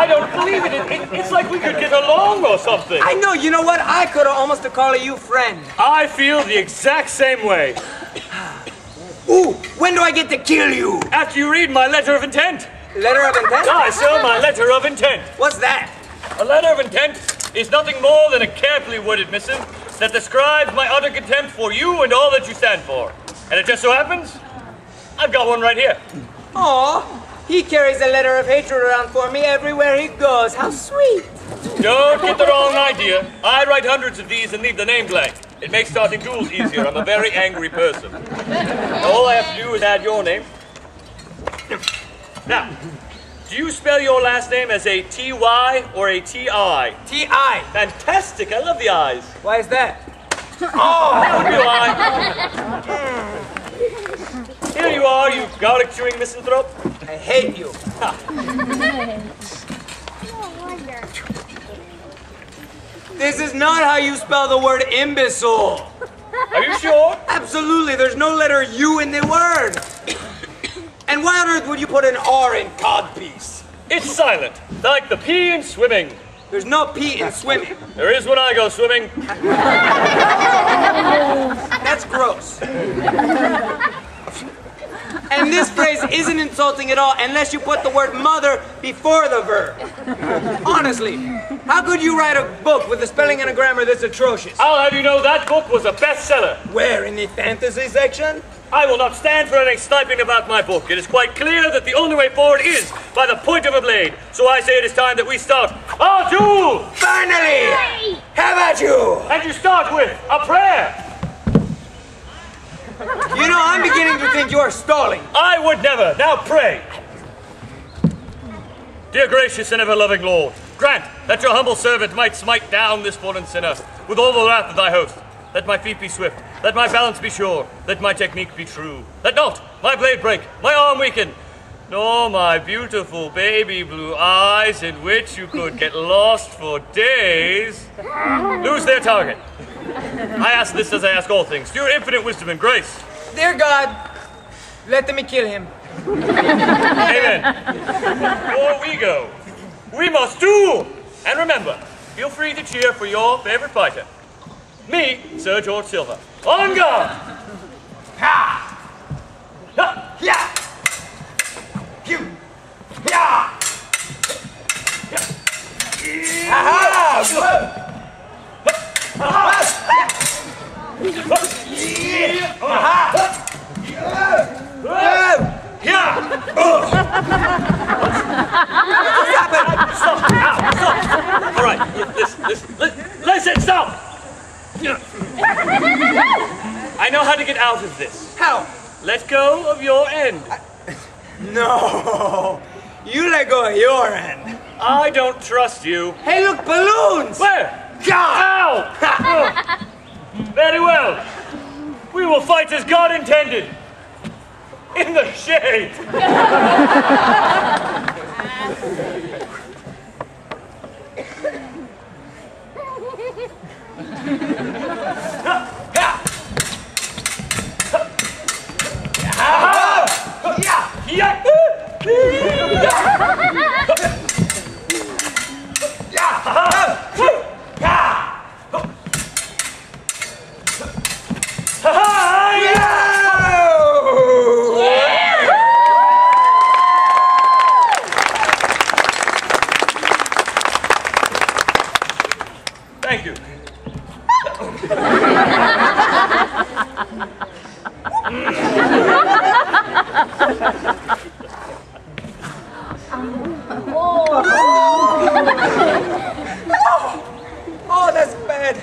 don't believe it. It's like we could get along or something. I know. You know what? I could have almost called you friend. I feel the exact same way. Ooh, when do I get to kill you? After you read my letter of intent. Letter of intent? Aye, sir, my letter of intent. What's that? A letter of intent is nothing more than a carefully worded missive that describes my utter contempt for you and all that you stand for. And it just so happens, I've got one right here. Aw, he carries a letter of hatred around for me everywhere he goes. How sweet. Don't get the wrong idea. I write hundreds of these and leave the name blank. It makes starting duels easier. I'm a very angry person. All I have to do is add your name. Now, do you spell your last name as a T-Y or a T-I? T-I. Fantastic. I love the eyes. Why is that? Oh, that would be why. Here you are, you garlic-chewing misanthrope. I hate you. This is not how you spell the word imbecile. Are you sure? Absolutely. There's no letter U in the word. And why on earth would you put an R in codpiece? It's silent, like the P in swimming. There's no P in swimming. There is when I go swimming. That's gross. And this phrase isn't insulting at all unless you put the word mother before the verb. Honestly, how could you write a book with a spelling and a grammar this atrocious? I'll have you know that book was a bestseller. Where, in the fantasy section? I will not stand for any sniping about my book. It is quite clear that the only way forward is by the point of a blade. So I say it is time that we start our duel! Finally! How about you? And you start with a prayer. You know, I'm beginning to think you're stalling. I would never. Now pray. Dear gracious and ever-loving Lord, grant that your humble servant might smite down this fallen sinner with all the wrath of thy host. Let my feet be swift, let my balance be sure, let my technique be true. Let not my blade break, my arm weaken, nor my beautiful baby blue eyes, in which you could get lost for days, lose their target. I ask this as I ask all things, through your infinite wisdom and grace. Dear God, let me kill him. Amen. Before we go, we must duel! And remember, feel free to cheer for your favorite fighter. Me, Sir George Silver. On guard! Ha! Ha! Ya! You! Ya! Ha! Stop! All right, listen, stop! I know how to get out of this. How? Let go of your end. No, you let go of your end. I don't trust you. Hey, look, balloons! Where? God! Ow! Very well. We will fight as God intended. In the shade. Thank you. Oh, that's bad.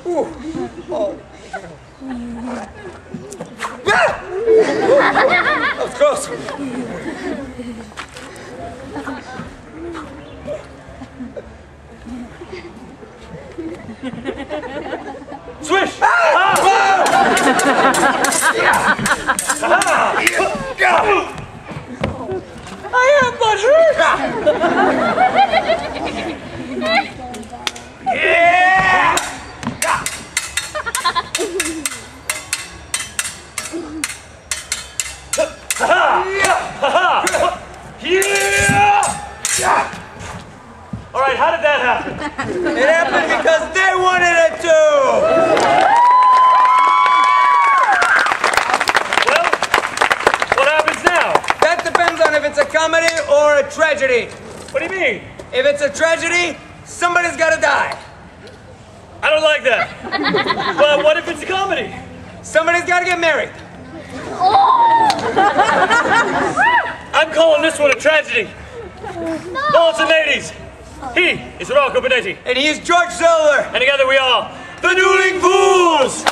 Ooh. Oh. That was close. Swish! I am but hurt. Yeah! Ha-ha! Yeah! All right, how did that happen? It happened because they wanted it to! Well, what happens now? That depends on if it's a comedy or a tragedy. What do you mean? If it's a tragedy, somebody's gotta die. I don't like that. But what if it's a comedy? Somebody's gotta get married. I'm calling this one a tragedy. Lords and ladies, he is Rocco and George. And he's George Silver. And together we are the Dueling Fools!